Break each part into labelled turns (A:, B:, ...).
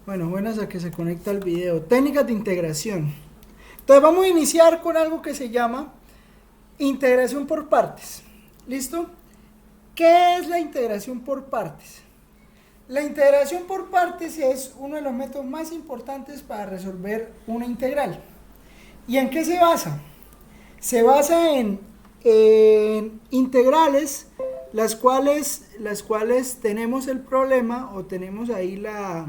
A: Bueno, buenas a que se conecta el video. Técnicas de integración. Entonces vamos a iniciar con algo que se llama integración por partes. ¿Listo? ¿Qué es la integración por partes? La integración por partes es uno de los métodos más importantes para resolver una integral. ¿Y en qué se basa? Se basa en integrales las cuales tenemos el problema o tenemos ahí la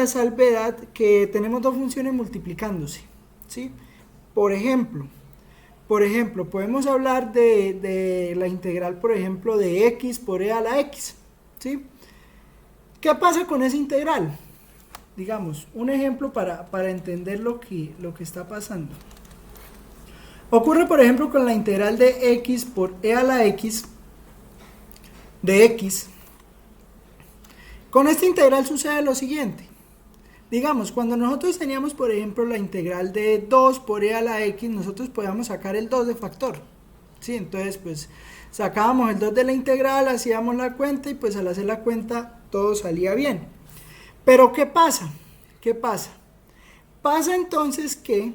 A: salvedad que tenemos dos funciones multiplicándose, ¿sí? Por ejemplo, podemos hablar de la integral, por ejemplo, de x por e a la x, ¿sí? ¿Qué pasa con esa integral? Digamos, un ejemplo para entender lo que está pasando. Ocurre, por ejemplo, con la integral de x por e a la x de x. Con esta integral sucede lo siguiente. Digamos, cuando nosotros teníamos, por ejemplo, la integral de 2 por e a la x, nosotros podíamos sacar el 2 de factor. ¿Sí? Entonces, pues, sacábamos el 2 de la integral, hacíamos la cuenta y pues al hacer la cuenta todo salía bien. Pero, ¿qué pasa? ¿Qué pasa? Pasa entonces que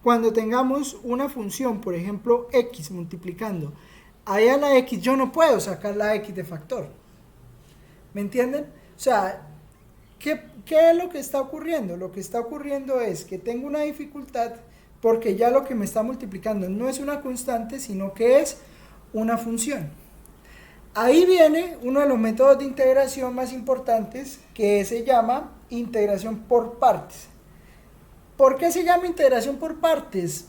A: cuando tengamos una función, por ejemplo, x multiplicando a e a la x, yo no puedo sacar la x de factor. ¿Me entienden? O sea, ¿qué es lo que está ocurriendo? Lo que está ocurriendo es que tengo una dificultad porque ya lo que me está multiplicando no es una constante, sino que es una función. Ahí viene uno de los métodos de integración más importantes, que se llama integración por partes. ¿Por qué se llama integración por partes?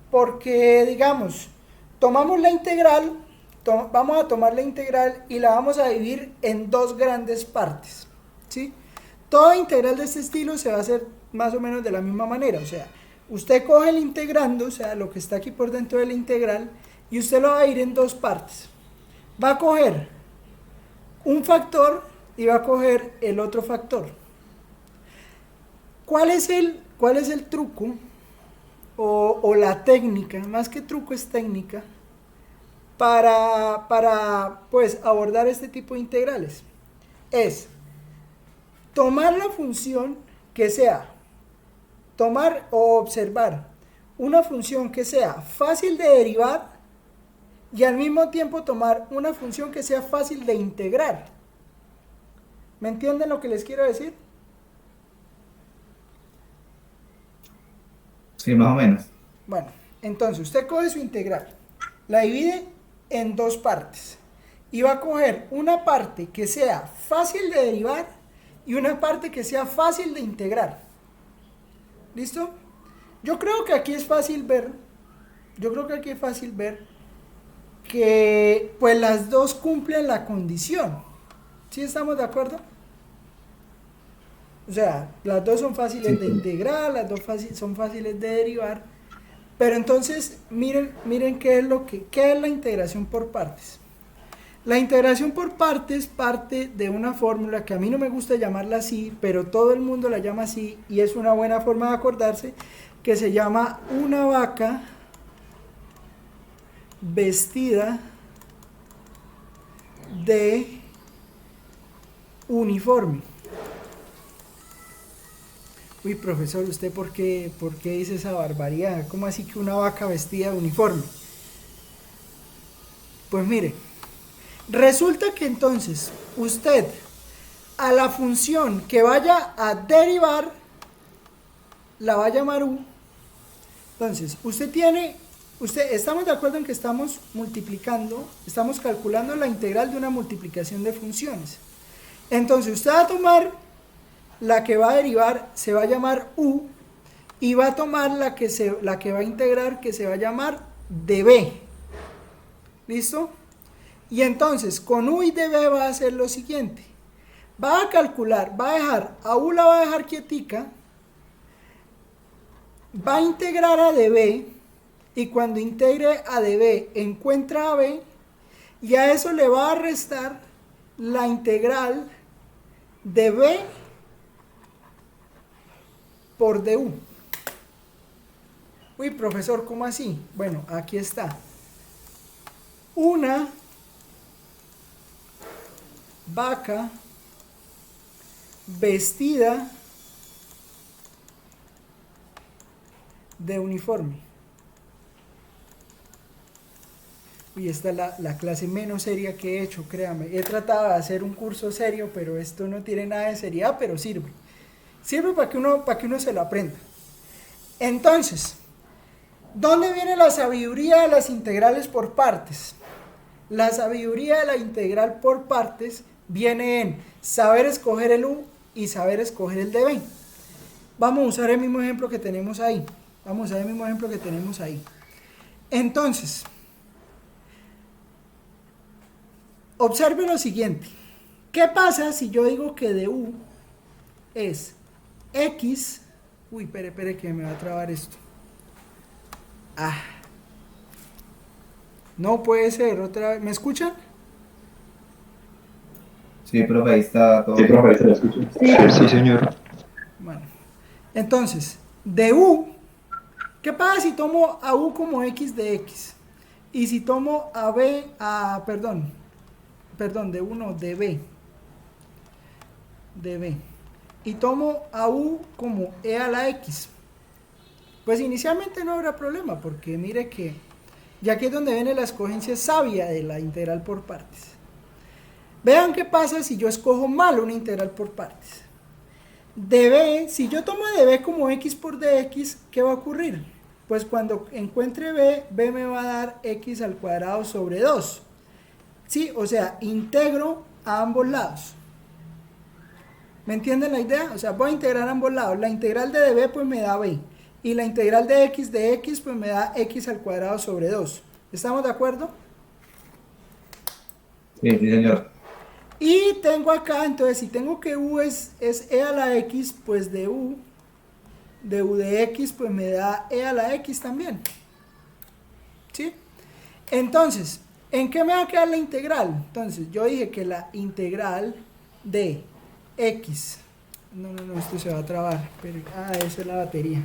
A: Porque, digamos, tomamos la integral, vamos a tomar la integral y la vamos a dividir en dos grandes partes, ¿sí? Toda integral de este estilo se va a hacer más o menos de la misma manera, o sea, usted coge el integrando, o sea, lo que está aquí por dentro de la integral, y usted lo va a dividir en dos partes. Va a coger un factor y va a coger el otro factor. ¿Cuál es el truco o la técnica? Más que truco es técnica para pues abordar este tipo de integrales. Es tomar la función que sea, tomar o observar una función que sea fácil de derivar y al mismo tiempo tomar una función que sea fácil de integrar. ¿Me entienden lo que les quiero decir?
B: Sí, más o menos.
A: Bueno, entonces usted coge su integral, la divide en dos partes y va a coger una parte que sea fácil de derivar y una parte que sea fácil de integrar. ¿Listo? Yo creo que aquí es fácil ver, yo creo que aquí es fácil ver que pues las dos cumplen la condición. ¿Sí estamos de acuerdo? O sea, las dos son fáciles
B: Sí,
A: de
B: sí.
A: integrar, las dos son fáciles de derivar. Pero entonces, miren qué es la integración por partes. La integración por partes parte de una fórmula que a mí no me gusta llamarla así, pero todo el mundo la llama así y es una buena forma de acordarse, que se llama una vaca vestida de uniforme. Uy, profesor, ¿usted por qué dice esa barbaridad? ¿Cómo así que una vaca vestida de uniforme? Pues mire, resulta que entonces usted a la función que vaya a derivar la va a llamar u. Entonces, estamos de acuerdo en que estamos multiplicando, estamos calculando la integral de una multiplicación de funciones. Entonces, usted va a tomar la que va a derivar, se va a llamar u, y va a tomar la que va a integrar, que se va a llamar db. ¿Listo? Y entonces, con u y db va a hacer lo siguiente. Va a calcular, va a dejar, a u la va a dejar quietica, va a integrar a db, y cuando integre a db encuentra a b, y a eso le va a restar la integral de b por du. Uy, profesor, ¿cómo así? Bueno, aquí está. Una vaca vestida de uniforme. Uy, esta es la clase menos seria que he hecho, créame. He tratado de hacer un curso serio, pero esto no tiene nada de seriedad, pero sirve. Sirve para que uno se lo aprenda. Entonces, ¿dónde viene la sabiduría de las integrales por partes? La sabiduría de la integral por partes viene en saber escoger el u y saber escoger el db. Vamos a usar el mismo ejemplo que tenemos ahí. Entonces, observe lo siguiente. ¿Qué pasa si yo digo que de u es x? Uy, espere que me va a trabar esto. No puede ser, otra vez. ¿Me escuchan?
B: Sí, profe, ahí está todo
C: Sí,
B: bien.
C: profe, ahí se lo escucho. Sí, señor.
A: Bueno, entonces, de u, ¿qué pasa si tomo a u como x de x? Y si tomo a b, de u no, de b. Y tomo a u como e a la x. Pues inicialmente no habrá problema, porque mire que ya aquí es donde viene la escogencia sabia de la integral por partes. Vean qué pasa si yo escojo mal una integral por partes. Db, si yo tomo db como x por dx, ¿qué va a ocurrir? Pues cuando encuentre b me va a dar x al cuadrado sobre 2. ¿Sí? O sea, integro a ambos lados. ¿Me entienden la idea? O sea, voy a integrar a ambos lados. La integral de db pues me da b. Y la integral de x pues me da x al cuadrado sobre 2. ¿Estamos de acuerdo?
B: Sí, sí, señor.
A: Y tengo acá, entonces, si tengo que u es e a la x, pues de u de x, pues me da e a la x también. ¿Sí? Entonces, ¿en qué me va a quedar la integral? Entonces, yo dije que la integral de x... No, esto se va a trabar. Pero, esa es la batería.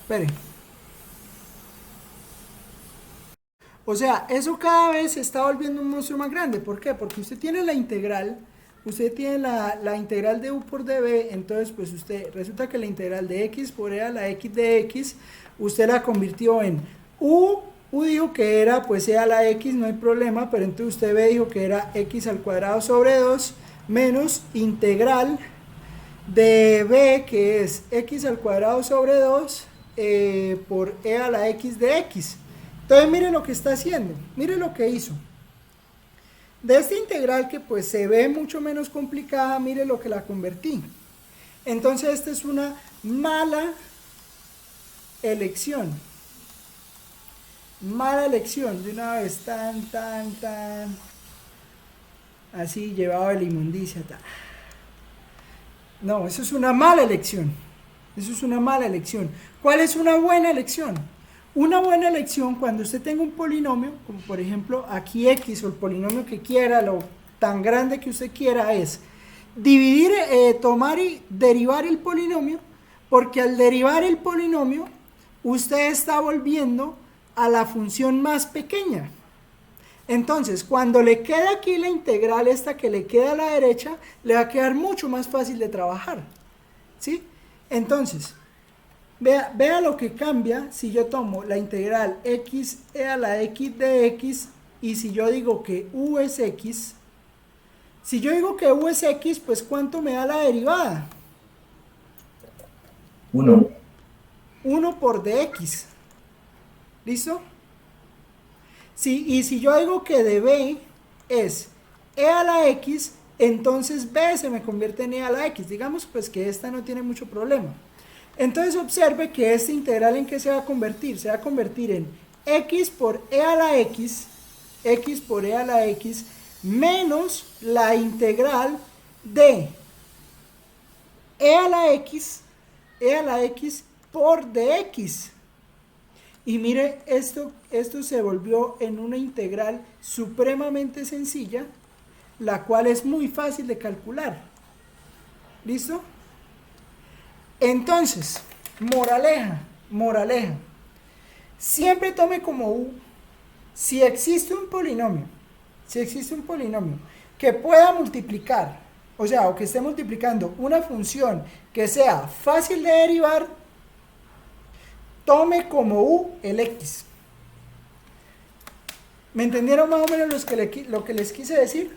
A: Espere. O sea, eso cada vez se está volviendo un monstruo más grande. ¿Por qué? Porque usted tiene la integral, usted tiene la integral de u por db, entonces pues usted, resulta que la integral de x por e a la x de x, usted la convirtió en u dijo que era pues e a la x, no hay problema, pero entonces usted b dijo que era x al cuadrado sobre 2 menos integral de b, que es x al cuadrado sobre 2 por e a la x de x. Entonces mire lo que está haciendo, mire lo que hizo. De esta integral que pues se ve mucho menos complicada, mire lo que la convertí. Entonces esta es una mala elección. Mala elección, de una vez tan, así llevado de la inmundicia. No, eso es una mala elección. Eso es una mala elección. ¿Cuál es una buena elección? Una buena elección, cuando usted tenga un polinomio, como por ejemplo aquí x o el polinomio que quiera, lo tan grande que usted quiera, es dividir, tomar y derivar el polinomio, porque al derivar el polinomio, usted está volviendo a la función más pequeña. Entonces, cuando le queda aquí la integral esta que le queda a la derecha, le va a quedar mucho más fácil de trabajar. ¿Sí? Entonces, vea lo que cambia si yo tomo la integral x e a la x de x y si yo digo que u es x. Si yo digo que u es x, pues ¿cuánto me da la derivada?
B: 1.
A: 1 por dx. ¿Listo? Y si yo digo que de b es e a la x, entonces b se me convierte en e a la x. Digamos pues que esta no tiene mucho problema. Entonces observe que esta integral en qué se va a convertir. Se va a convertir en x por e a la x, x por e a la x, menos la integral de e a la x por dx. Y mire, esto se volvió en una integral supremamente sencilla, la cual es muy fácil de calcular. ¿Listo? Entonces, moraleja, siempre tome como u si existe un polinomio que pueda multiplicar, o sea, o que esté multiplicando una función que sea fácil de derivar, tome como u el x. ¿Me entendieron más o menos lo que les quise decir?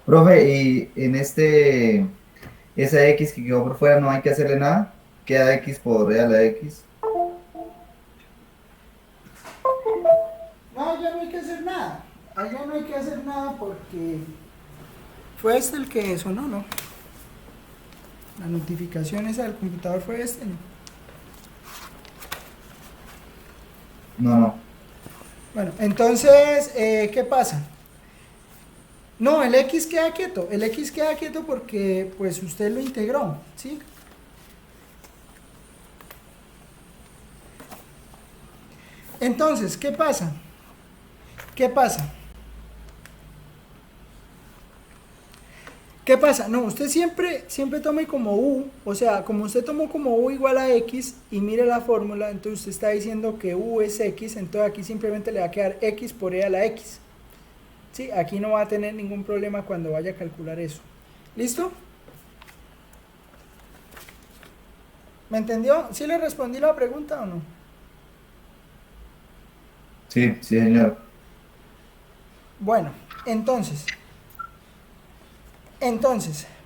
B: Profe, y en esa X que quedó por fuera no hay que hacerle nada. Queda X por real a X.
A: No, ya no hay que hacer nada. Allá no hay que hacer nada porque fue este el que sonó, ¿no? La notificación esa del computador fue este, ¿no?
B: No.
A: Bueno, entonces, ¿qué pasa? No, el x queda quieto porque pues usted lo integró, ¿sí? Entonces, ¿qué pasa? ¿Qué pasa? No, usted siempre tome como u, o sea, como usted tomó como u igual a x y mire la fórmula, entonces usted está diciendo que u es x, entonces aquí simplemente le va a quedar x por e a la x. ¿Sí? Aquí no va a tener ningún problema cuando vaya a calcular eso. ¿Listo? ¿Me entendió? ¿Sí le respondí la pregunta o no?
B: Sí, señor.
A: Bueno, entonces,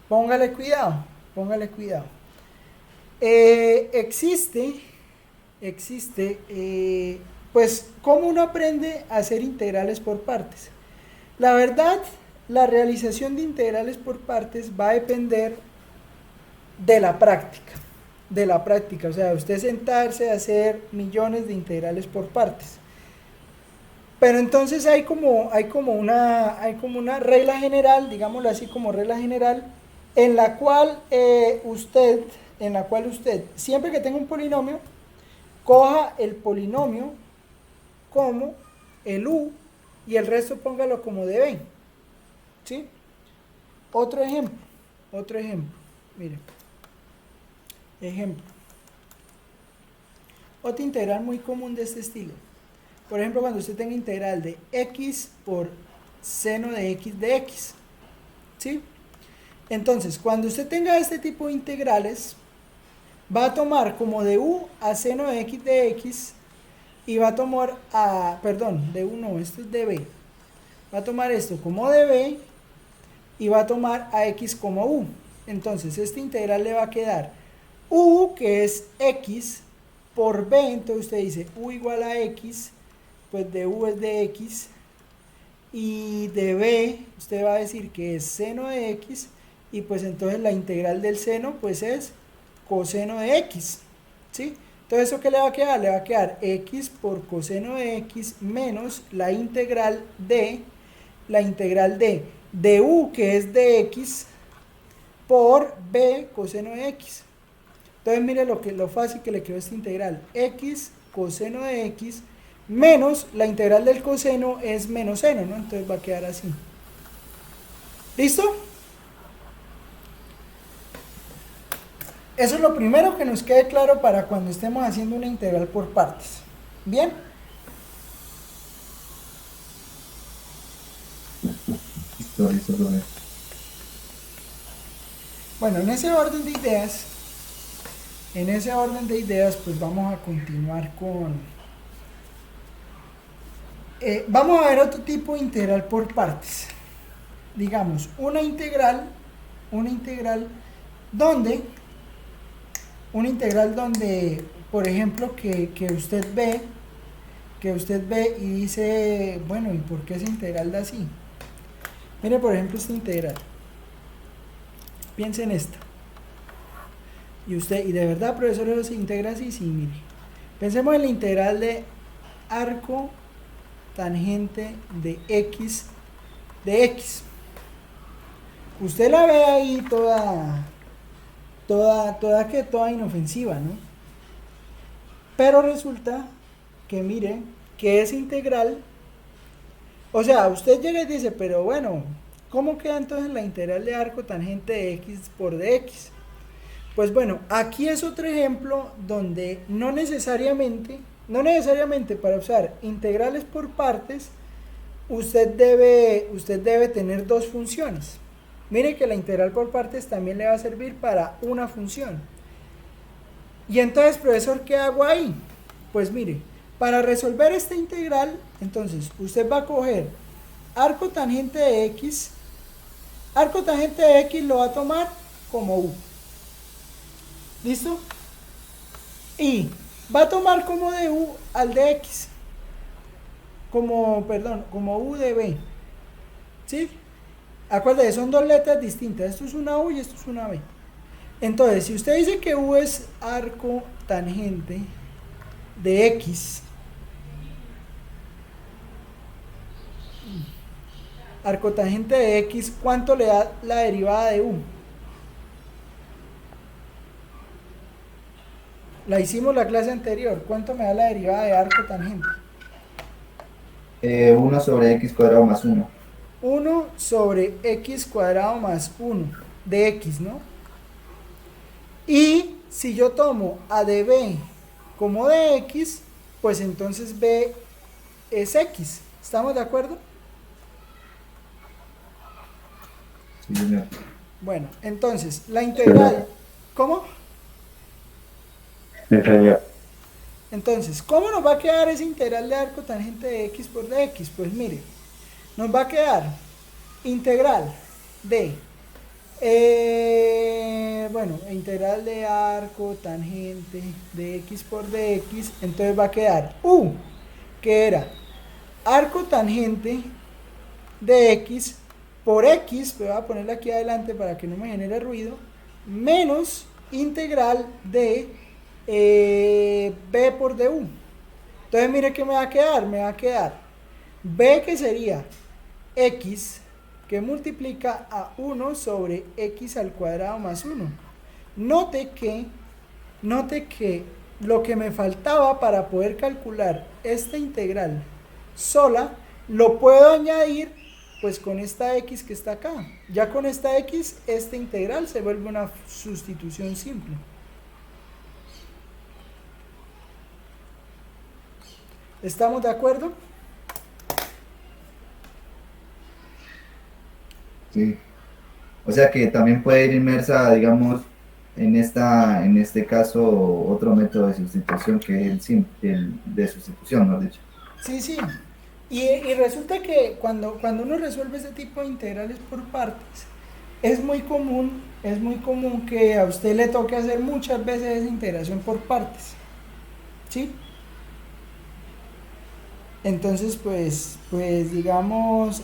A: póngale cuidado. Existe, pues, ¿cómo uno aprende a hacer integrales por partes? La verdad, la realización de integrales por partes va a depender de la práctica, o sea, usted sentarse a hacer millones de integrales por partes. Pero entonces hay como una regla general, digámoslo así como regla general, en la cual usted, siempre que tenga un polinomio, coja el polinomio como el u y el resto póngalo como de b. ¿Sí? Otro ejemplo, miren. Ejemplo. Otra integral muy común de este estilo. Por ejemplo, cuando usted tenga integral de x por seno de x, ¿sí? Entonces, cuando usted tenga este tipo de integrales, va a tomar como de u a seno de x y va a tomar de u no, esto es de b. Va a tomar esto como de b y va a tomar a x como u. Entonces, este integral le va a quedar u, que es x, por b. Entonces usted dice u igual a x, pues de u es de x, y de b usted va a decir que es seno de x, y pues entonces la integral del seno pues es coseno de x, ¿sí? Entonces, ¿eso qué le va a quedar? Le va a quedar x por coseno de x menos la integral de u, que es de x, por b coseno de x. Entonces, mire lo fácil que le quedó esta integral. X coseno de x menos la integral del coseno es menos seno, ¿no? Entonces va a quedar así. ¿Listo? Eso es lo primero que nos quede claro para cuando estemos haciendo una integral por partes. ¿Bien?
B: Listo, profe.
A: Bueno, en ese orden de ideas, pues vamos a continuar con... vamos a ver otro tipo de integral por partes. Digamos, una integral donde, por ejemplo, que usted ve y dice, bueno, ¿y por qué esa integral da así? Mire, por ejemplo, esta integral. Piense en esta. Y de verdad, profesor, eso se integra así, sí, mire. Pensemos en la integral de arco tangente de x. Usted la ve ahí toda inofensiva, ¿no? Pero resulta que mire que esa integral, o sea, usted llega y dice, pero bueno, ¿cómo queda entonces la integral de arco tangente de x por dx? Pues bueno, aquí es otro ejemplo donde no necesariamente no necesariamente para usar integrales por partes, usted debe tener dos funciones. Mire que la integral por partes también le va a servir para una función. Y entonces, profesor, ¿qué hago ahí? Pues mire, para resolver esta integral, entonces usted va a coger arco tangente de x lo va a tomar como u. ¿Listo? Y va a tomar como de u al de x. Como u de b. ¿Sí? Acuérdate, son dos letras distintas. Esto es una u y esto es una b. Entonces, si usted dice que u es arco tangente de x, arco tangente de x, ¿cuánto le da la derivada de u? La hicimos la clase anterior. ¿Cuánto me da la derivada de arco tangente?
B: 1 sobre x cuadrado más 1.
A: 1 sobre x cuadrado más 1 de x, ¿no? Y si yo tomo a de b como de x, pues entonces b es x. ¿Estamos de acuerdo?
B: Sí, señor.
A: Bueno, entonces la integral, ¿cómo?
C: Sí, señor.
A: Entonces, ¿cómo nos va a quedar esa integral de arco tangente de x por dx? Pues mire, nos va a quedar integral de, integral de arco tangente de x por dx, entonces va a quedar u, que era arco tangente de x por x, voy a ponerla aquí adelante para que no me genere ruido, menos integral de b por du. Entonces mire que me va a quedar b, que sería x, que multiplica a 1 sobre x al cuadrado más 1. Note que lo que me faltaba para poder calcular esta integral sola, lo puedo añadir pues con esta x que está acá. Ya con esta x, esta integral se vuelve una sustitución simple. ¿Estamos de acuerdo?
B: Sí. O sea que también puede ir inmersa, digamos, en este caso, otro método de sustitución que es el de sustitución, ¿no has dicho?
A: Sí. Y resulta que cuando uno resuelve ese tipo de integrales por partes, es muy común que a usted le toque hacer muchas veces esa integración por partes. ¿Sí? Entonces, pues digamos,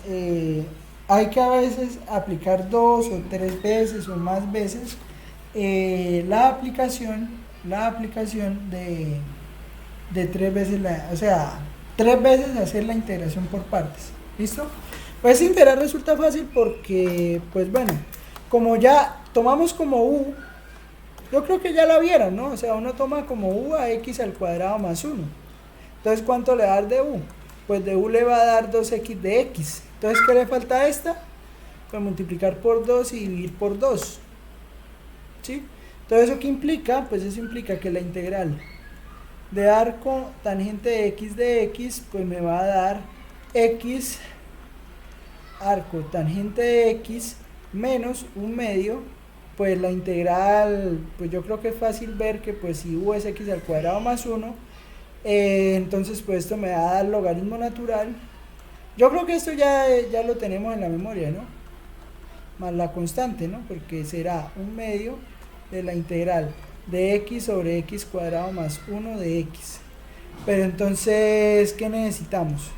A: hay que a veces aplicar 2 o 3 veces o más veces la aplicación de 3 veces, o sea, 3 veces hacer la integración por partes. ¿Listo? Pues integrar resulta fácil porque, pues bueno, como ya tomamos como u, yo creo que ya la vieron, ¿no? O sea, uno toma como u a x al cuadrado más 1. Entonces, ¿cuánto le va a dar de u? Pues de u le va a dar 2x de x. Entonces, ¿qué le falta a esta? Pues multiplicar por 2 y dividir por 2. ¿Sí? Entonces, ¿eso qué implica? Pues eso implica que la integral de arco tangente de x, pues me va a dar x arco tangente de x menos un medio. Pues la integral, pues yo creo que es fácil ver que pues si u es x al cuadrado más 1, entonces pues esto me va a dar logaritmo natural. Yo creo que esto ya lo tenemos en la memoria, ¿no? Más la constante, ¿no? Porque será un medio de la integral de x sobre x cuadrado más 1 de x. Pero entonces, ¿qué necesitamos?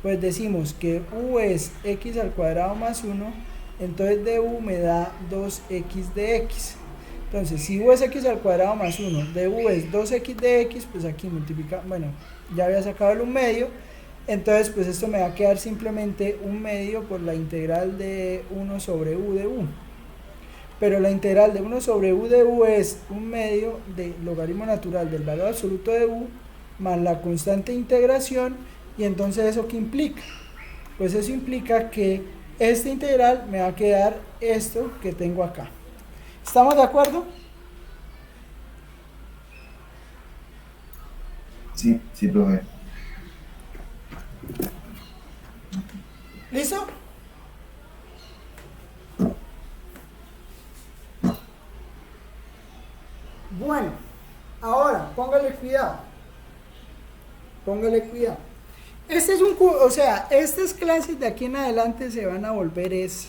A: Pues decimos que u es x al cuadrado más 1, entonces de u me da 2x de x. Entonces, si u es x al cuadrado más 1, de u es 2x de x, pues aquí multiplica, bueno, ya había sacado el 1 medio, entonces pues esto me va a quedar simplemente 1 medio por la integral de 1 sobre u de u. Pero la integral de 1 sobre u de u es 1 medio de logaritmo natural del valor absoluto de u más la constante de integración. Y entonces, ¿eso qué implica? Pues eso implica que esta integral me va a quedar esto que tengo acá. ¿Estamos de acuerdo?
B: Sí, sí, profe.
A: ¿Listo? Bueno, ahora póngale cuidado. Póngale cuidado. Este es o sea, estas clases de aquí en adelante se van a volver es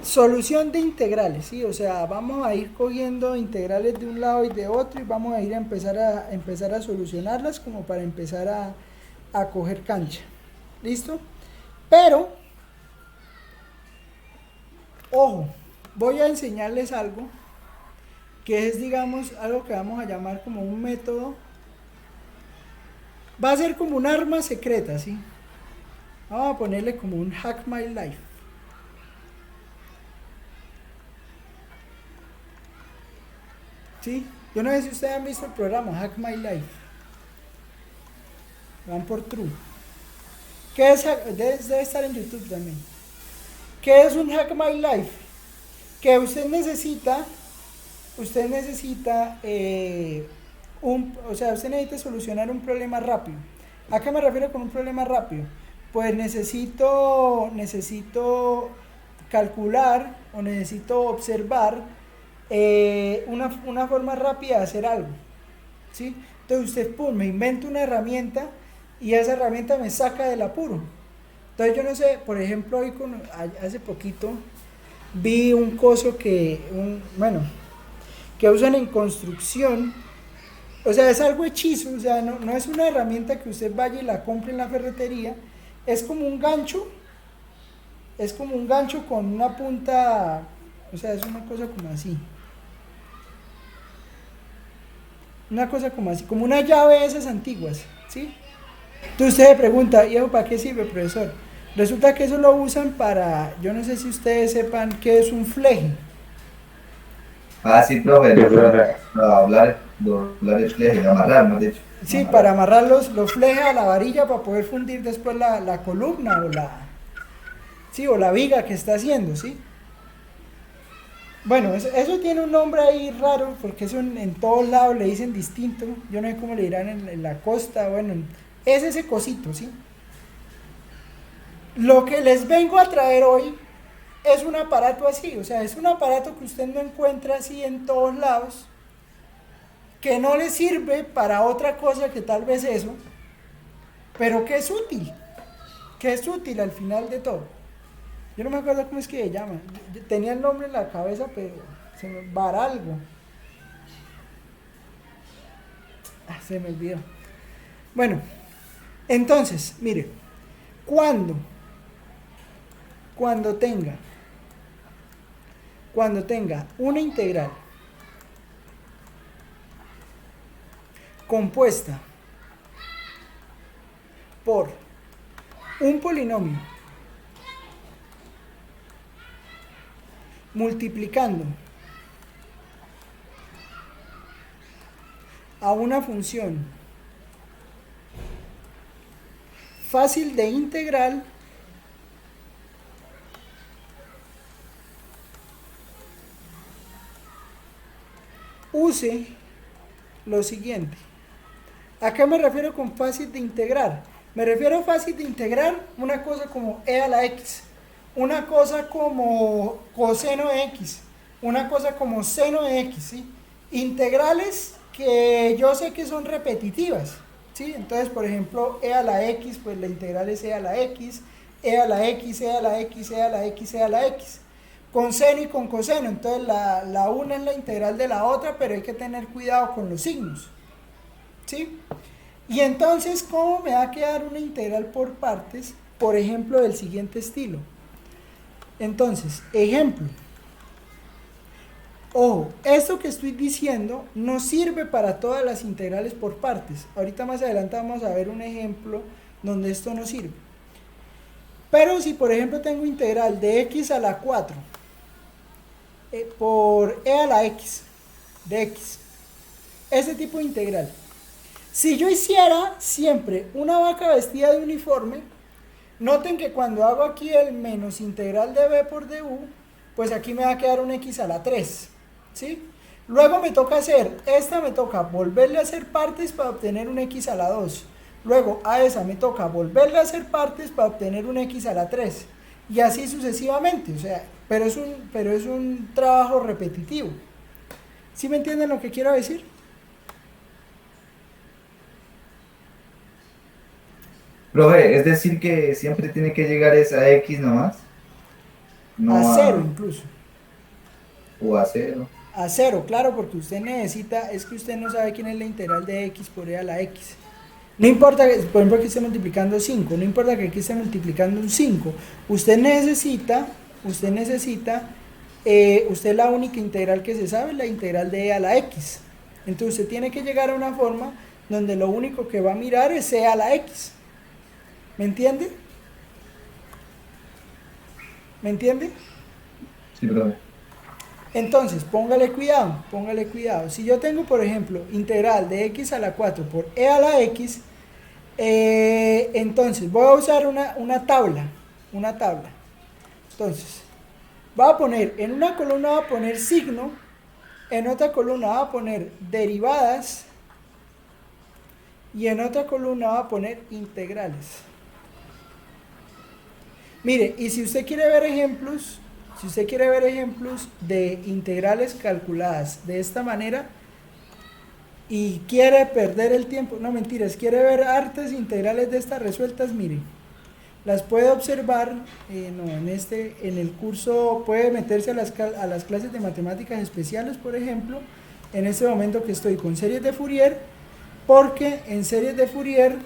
A: solución de integrales, ¿sí? O sea, vamos a ir cogiendo integrales de un lado y de otro y vamos a ir a empezar a solucionarlas como para empezar a coger cancha. ¿Listo? Pero, ojo, voy a enseñarles algo que es, digamos, algo que vamos a llamar como un método. Va a ser como un arma secreta, ¿sí? Vamos a ponerle como un Hack My Life. ¿Sí? Yo no sé si ustedes han visto el programa Hack My Life. Van por True. ¿Qué es? Debe estar en YouTube también. ¿Qué es un Hack My Life? Que usted necesita, o sea, usted necesita solucionar un problema rápido. ¿A qué me refiero con un problema rápido? Pues necesito calcular o necesito observar una forma rápida de hacer algo, ¿sí? Entonces usted, pum, me inventa una herramienta y esa herramienta me saca del apuro. Entonces yo no sé, por ejemplo, hace poquito vi un coso que usan en construcción. O sea, es algo hechizo, o sea, no es una herramienta que usted vaya y la compre en la ferretería, es como un gancho con una punta, o sea, es una cosa como así. Como una llave de esas antiguas, ¿sí? Entonces usted se pregunta, ¿y eso para qué sirve, profesor? Resulta que eso lo usan para, yo no sé si ustedes sepan qué es un fleje.
B: Ah, sí, profe, para doblar el fleje, amarrar, ¿no? De hecho.
A: Sí,
B: Amarrar.
A: para amarrar los flejes a la varilla para poder fundir después la columna o la viga que está haciendo, ¿sí? Bueno, eso tiene un nombre ahí raro, porque eso en todos lados le dicen distinto. Yo no sé cómo le dirán en la costa, bueno, es ese cosito, ¿sí? Lo que les vengo a traer hoy es un aparato así, o sea, es un aparato que usted no encuentra así en todos lados, que no le sirve para otra cosa que tal vez eso, pero que es útil al final de todo. Yo no me acuerdo cómo es que se llama. Yo tenía el nombre en la cabeza, pero se me Varalgo. Se me olvidó. Bueno, entonces, mire, cuando tenga una integral compuesta por un polinomio multiplicando a una función fácil de integrar, use lo siguiente. ¿A qué me refiero con fácil de integrar? Me refiero a fácil de integrar una cosa como e a la x, una cosa como coseno de x, una cosa como seno de x, ¿sí? Integrales que yo sé que son repetitivas, ¿sí? Entonces, por ejemplo, e a la x, pues la integral es e a la x, e a la x, e a la x, e a la x, e a la x. Con seno y con coseno, entonces la una es la integral de la otra, pero hay que tener cuidado con los signos, ¿sí? Y entonces, ¿cómo me va a quedar una integral por partes? Por ejemplo, del siguiente estilo. Entonces, ejemplo. Ojo, esto que estoy diciendo no sirve para todas las integrales por partes. Ahorita más adelante vamos a ver un ejemplo donde esto no sirve. Pero si por ejemplo tengo integral de x a la 4 por e a la x de x, ese tipo de integral. Si yo hiciera siempre una vaca vestida de uniforme, noten que cuando hago aquí el menos integral de b por du, pues aquí me va a quedar un x a la 3, ¿sí? Luego me toca hacer, esta me toca volverle a hacer partes para obtener un x a la 2. Luego a esa me toca volverle a hacer partes para obtener un x a la 3. Y así sucesivamente, o sea, pero es un trabajo repetitivo. ¿Sí me entienden lo que quiero decir?
B: Profe, es decir que siempre tiene que llegar esa X nomás, no
A: A cero incluso.
B: o a cero.
A: A cero, claro, porque usted necesita, es que usted no sabe quién es la integral de x por e a la x. No importa, por ejemplo, que esté multiplicando 5, no importa que aquí esté multiplicando un 5, usted necesita, usted la única integral que se sabe es la integral de e a la x. Entonces usted tiene que llegar a una forma donde lo único que va a mirar es e a la x. ¿Me entiende? ¿Me entiende?
B: Sí, profe.
A: Entonces, póngale cuidado. Si yo tengo, por ejemplo, integral de x a la 4 por e a la x, entonces voy a usar una tabla. Entonces, voy a poner, en una columna voy a poner signo, en otra columna voy a poner derivadas, y en otra columna voy a poner integrales. Mire, y si usted quiere ver ejemplos de integrales calculadas de esta manera y quiere perder el tiempo, no mentiras, quiere ver hartas integrales de estas resueltas, mire, las puede observar, en el curso puede meterse a las clases de matemáticas especiales, por ejemplo, en este momento que estoy con series de Fourier, porque en series de Fourier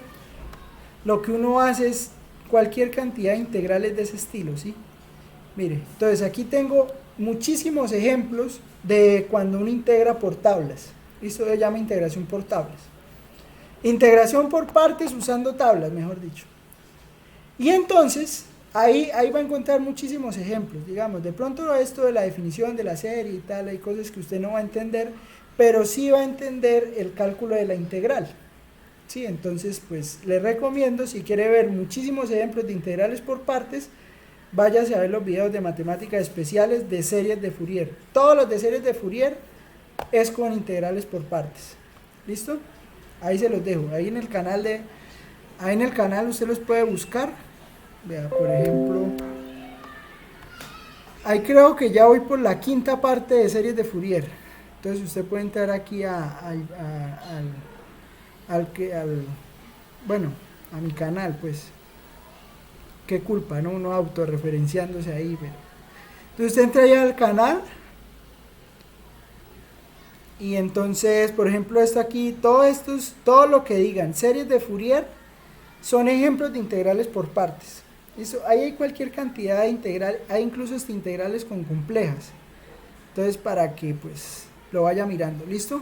A: lo que uno hace es cualquier cantidad de integrales de ese estilo, ¿sí? Mire, entonces aquí tengo muchísimos ejemplos de cuando uno integra por tablas. Esto se llama integración por tablas. Integración por partes usando tablas, mejor dicho. Y entonces, ahí va a encontrar muchísimos ejemplos. Digamos, de pronto esto de la definición de la serie y tal, hay cosas que usted no va a entender, pero sí va a entender el cálculo de la integral. Sí, entonces, pues, le recomiendo, si quiere ver muchísimos ejemplos de integrales por partes, váyase a ver los videos de matemáticas especiales de series de Fourier. Todos los de series de Fourier es con integrales por partes. ¿Listo? Ahí se los dejo. Ahí en el canal usted los puede buscar. Vea, por ejemplo, ahí creo que ya voy por la quinta parte de series de Fourier. Entonces usted puede entrar aquí a mi canal, pues. Qué culpa, ¿no? Uno autorreferenciándose ahí, pero... Entonces usted entra ya al canal y entonces, por ejemplo, esto aquí, todo lo que digan series de Fourier son ejemplos de integrales por partes. ¿Listo? Ahí hay cualquier cantidad de integral, hay incluso hasta integrales con complejas. Entonces, para que pues lo vaya mirando, ¿listo?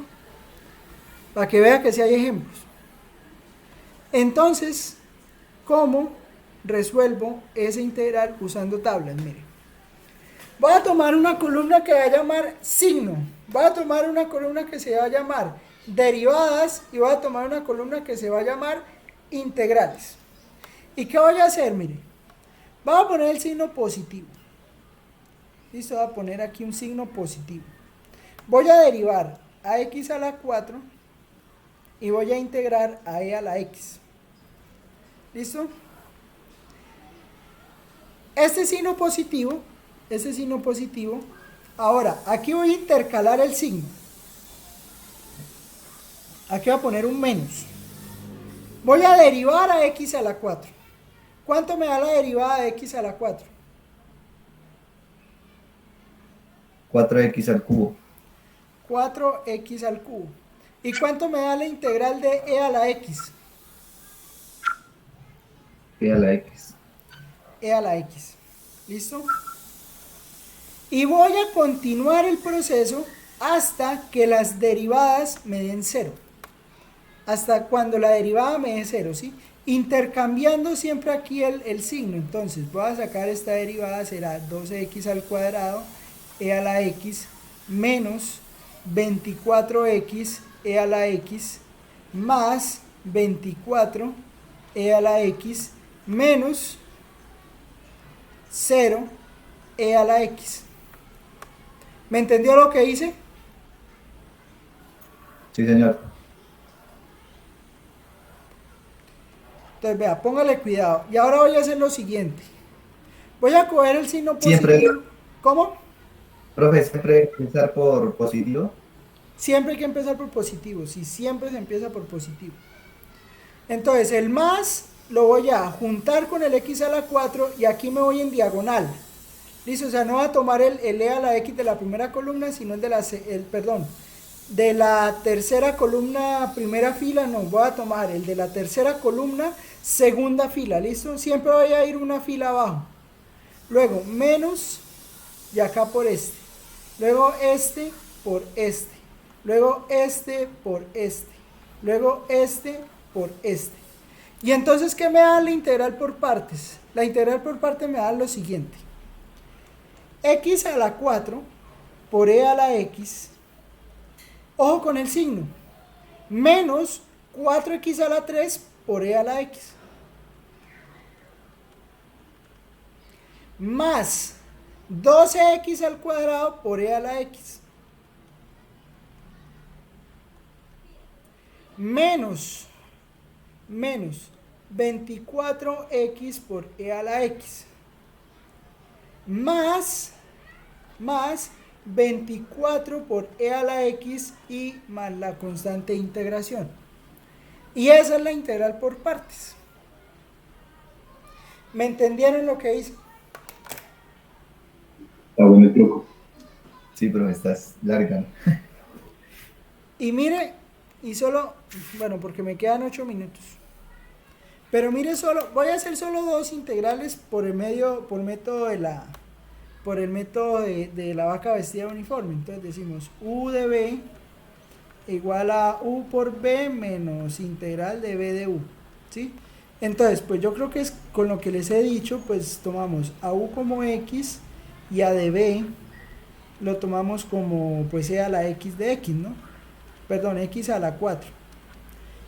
A: Para que vea que sí hay ejemplos. Entonces, ¿cómo resuelvo ese integral usando tablas? Mire, voy a tomar una columna que va a llamar signo, voy a tomar una columna que se va a llamar derivadas y voy a tomar una columna que se va a llamar integrales. ¿Y qué voy a hacer? Mire, voy a poner el signo positivo. Listo, voy a poner aquí un signo positivo. Voy a derivar a x a la 4 y voy a integrar a e a la x. ¿Listo? Este signo positivo, ahora aquí voy a intercalar el signo. Aquí voy a poner un menos. Voy a derivar a x a la 4. ¿Cuánto me da la derivada de x a la 4?
B: 4x al cubo.
A: 4x al cubo. ¿Y cuánto me da la integral de e a la x?
B: E a la x.
A: E a la x. ¿Listo? Y voy a continuar el proceso hasta que las derivadas me den 0. Hasta cuando la derivada me dé 0, ¿sí? Intercambiando siempre aquí el signo. Entonces voy a sacar esta derivada, será 12x al cuadrado e a la x menos 24x e a la x más 24 e a la x menos 0 e a la x. ¿Me entendió lo que hice?
B: Sí, señor.
A: Entonces, vea, póngale cuidado. Y ahora voy a hacer lo siguiente. Voy a coger el signo
B: Siempre,
A: positivo. ¿Cómo?
B: profe, siempre empezar por positivo.
A: Siempre hay que empezar por positivo. Si siempre se empieza por positivo. Entonces, el más lo voy a juntar con el x a la 4 y aquí me voy en diagonal. Listo, o sea, no voy a tomar el e a la x de la primera columna, sino el de de la tercera columna, primera fila, no, voy a tomar el de la tercera columna, segunda fila, ¿listo? Siempre voy a ir una fila abajo. Luego, menos, y acá por este. Luego este por este. Luego este por este. Luego este por este. Y entonces, ¿qué me da la integral por partes? La integral por partes me da lo siguiente. X a la 4 por e a la x, ojo con el signo, menos 4x a la 3 por e a la x, más 12x al cuadrado por e a la x, menos 24x por e a la x, más 24 por e a la x y más la constante de integración. Y esa es la integral por partes. ¿Me entendieron lo que hice?
C: Está bueno el truco.
B: Sí, profe, estás larga, ¿no?
A: Y mire, y solo, bueno, porque me quedan 8 minutos. Pero mire, solo, voy a hacer solo dos integrales por el método de la vaca vestida uniforme. Entonces decimos u de b igual a u por b menos integral de b de u, ¿sí? Entonces, pues yo creo que es con lo que les he dicho, pues tomamos a u como x y a de b lo tomamos como pues e a la x de x, ¿no? Perdón, x a la 4.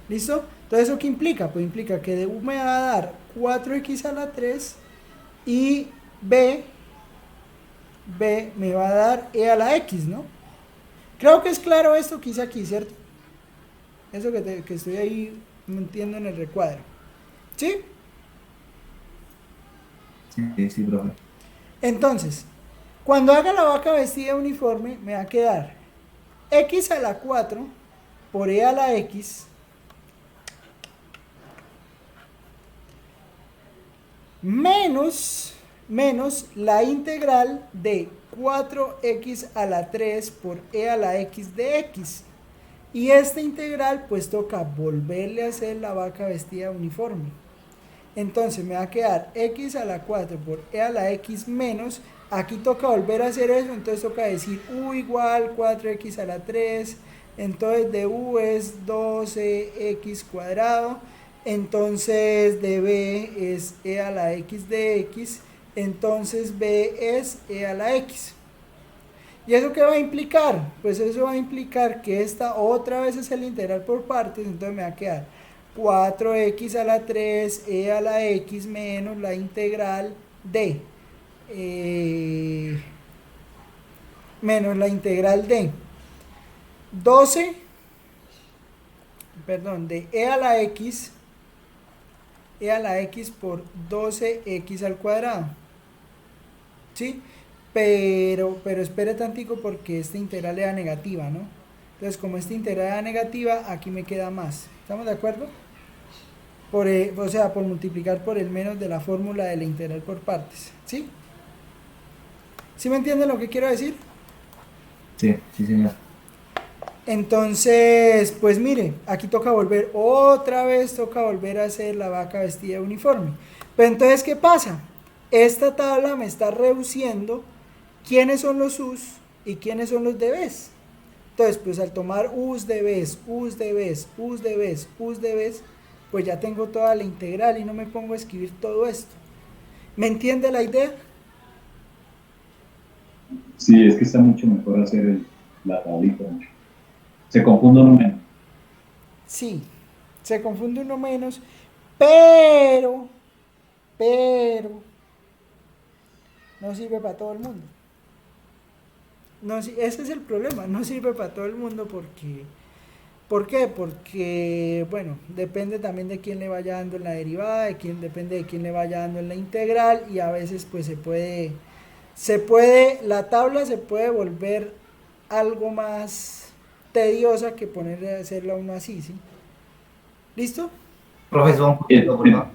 A: ¿Listo? Entonces, ¿eso qué implica? Pues implica que de u me va a dar 4x a la 3 y b me va a dar e a la x, ¿no? Creo que es claro esto que hice aquí, ¿cierto? Eso que estoy ahí mintiendo en el recuadro. ¿Sí?
B: Sí, sí, profe.
A: Entonces, cuando haga la vaca vestida uniforme, me va a quedar x a la 4 por e a la x menos la integral de 4x a la 3 por e a la x de x. Y esta integral pues toca volverle a hacer la vaca vestida uniforme. Entonces me va a quedar x a la 4 por e a la x menos, aquí toca volver a hacer eso, entonces toca decir u igual 4x a la 3, entonces de u es 12x cuadrado, entonces de b es e a la x de x, entonces b es e a la x. ¿Y eso qué va a implicar? Pues eso va a implicar que esta otra vez es el integral por partes, entonces me va a quedar 4x a la 3 e a la x menos la integral de menos la integral de 12, perdón, de e a la x por 12x al cuadrado, ¿sí? Pero espere tantico porque esta integral era negativa, ¿no? Entonces, como esta integral era negativa, aquí me queda más. ¿Estamos de acuerdo? O sea, por multiplicar por el menos de la fórmula de la integral por partes, ¿sí? ¿Sí me entienden lo que quiero decir?
B: Sí, sí, señor.
A: Entonces, pues mire, aquí toca volver, otra vez toca volver a hacer la vaca vestida uniforme. Pero entonces, ¿qué pasa? Esta tabla me está reduciendo quiénes son los u's y quiénes son los db's. Entonces, pues al tomar u's, db's, u's, db's, u's, db's, u's, db's, pues ya tengo toda la integral y no me pongo a escribir todo esto. ¿Me entiende la idea?
C: Sí, es que está mucho mejor hacer la tablita. Se confunde uno menos.
A: Sí, se confunde uno menos, pero, no sirve para todo el mundo. No, ese es el problema, no sirve para todo el mundo porque ¿Por qué? Porque, bueno, depende también de quién le vaya dando en la derivada, depende de quién le vaya dando en la integral y a veces pues la tabla se puede volver algo más tediosa que ponerle a hacerla uno así, ¿sí? ¿Listo?
B: Profesor, un poquito, por favor.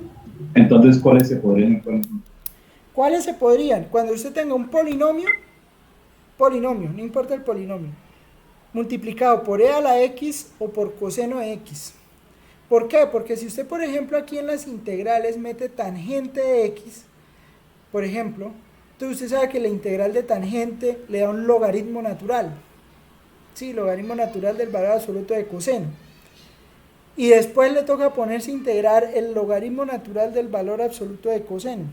C: Entonces, ¿cuáles se podrían encontrar?
A: ¿Cuáles se podrían? Cuando usted tenga un polinomio, no importa el polinomio, multiplicado por e a la x o por coseno de x. ¿Por qué? Porque si usted, por ejemplo, aquí en las integrales mete tangente de x, por ejemplo, entonces usted sabe que la integral de tangente le da un logaritmo natural. Sí, logaritmo natural del valor absoluto de coseno. Y después le toca ponerse a integrar el logaritmo natural del valor absoluto de coseno.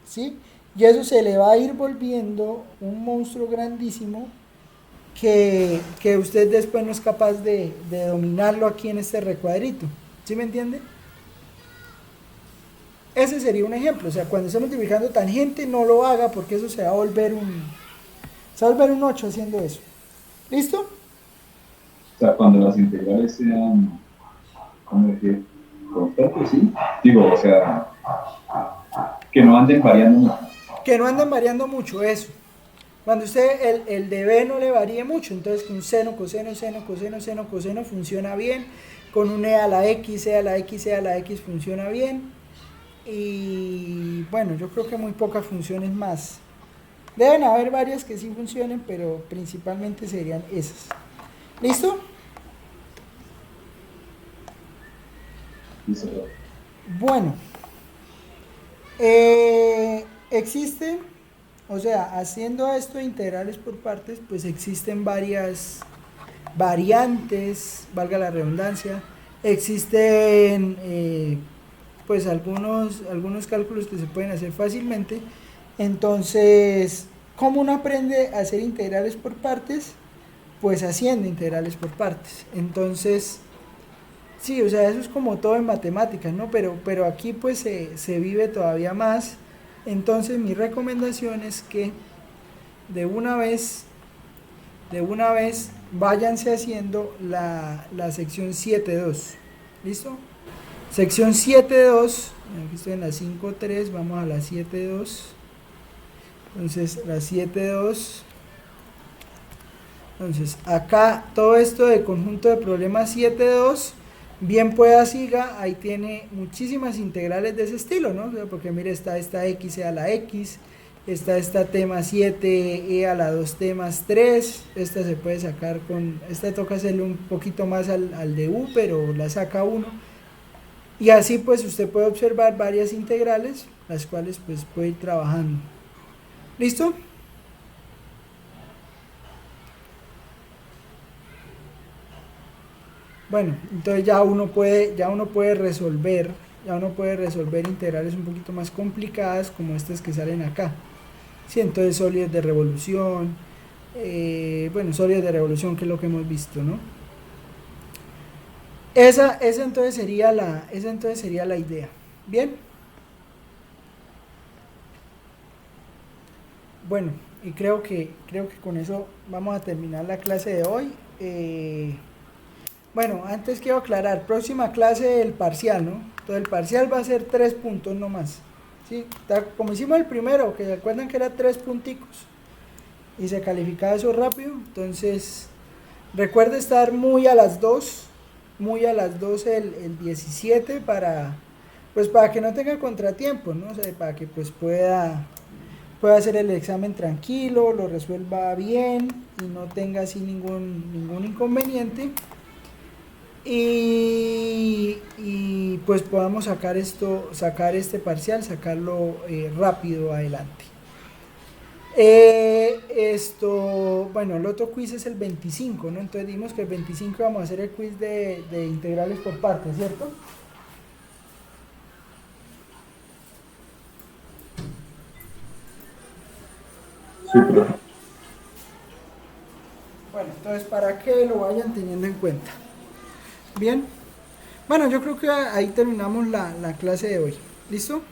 A: ¿Sí? Y eso se le va a ir volviendo un monstruo grandísimo que usted después no es capaz de dominarlo aquí en este recuadrito. ¿Sí me entiende? Ese sería un ejemplo. O sea, cuando esté multiplicando tangente, no lo haga porque eso se va a volver un 8 haciendo eso. ¿Listo?
C: O sea, cuando las integrales sean, ¿cómo decir? Constantes, ¿sí? Digo, o sea, que no anden variando mucho.
A: Que no anden variando mucho, eso. Cuando usted el de b no le varíe mucho, entonces con seno, coseno, seno, coseno, seno, coseno funciona bien. Con un e a la x, e a la x, e a la x funciona bien. Y bueno, yo creo que muy pocas funciones más. Deben haber varias que sí funcionen, pero principalmente serían esas. ¿Listo?
C: Listo.
A: Bueno, existen, o sea, haciendo esto de integrales por partes, pues existen varias variantes, valga la redundancia, existen pues algunos cálculos que se pueden hacer fácilmente. Entonces, ¿cómo uno aprende a hacer integrales por partes? Pues haciendo integrales por partes. Entonces, sí, o sea, eso es como todo en matemáticas, ¿no? Pero aquí pues se vive todavía más. Entonces, mi recomendación es que de una vez váyanse haciendo la sección 7.2. ¿Listo? Sección 7.2, aquí estoy en la 5.3, vamos a la 7.2. Entonces, la 7.2. Entonces, acá todo esto de conjunto de problemas 7.2, bien pueda siga, ahí tiene muchísimas integrales de ese estilo, ¿no? O sea, porque mire, está esta x a la x, está esta t más 7 e a la 2t más 3, esta se puede sacar esta toca hacerle un poquito más al de u, pero la saca uno. Y así pues usted puede observar varias integrales, las cuales pues puede ir trabajando. ¿Listo? Bueno, entonces ya uno puede resolver integrales un poquito más complicadas como estas que salen acá. Sí, entonces sólidos de revolución, sólidos de revolución, que es lo que hemos visto, ¿no? Esa entonces sería la idea. Bien. Bueno, y creo que con eso vamos a terminar la clase de hoy. Bueno, antes quiero aclarar, próxima clase el parcial, ¿no? Entonces el parcial va a ser 3 puntos nomás. ¿Sí? Como hicimos el primero, que se acuerdan que era 3 punticos y se calificaba eso rápido. Entonces recuerde estar muy a las 2 el 17 para que no tenga contratiempo, ¿no? O sea, para que pues pueda hacer el examen tranquilo, lo resuelva bien y no tenga así ningún inconveniente. Y pues podamos sacar este parcial, sacarlo rápido adelante. Bueno, el otro quiz es el 25, ¿no? Entonces dimos que el 25 vamos a hacer el quiz de integrales por partes, ¿cierto?
C: Sí, profe.
A: Bueno, entonces para que lo vayan teniendo en cuenta. Bien. Bueno, yo creo que ahí terminamos la clase de hoy. ¿Listo?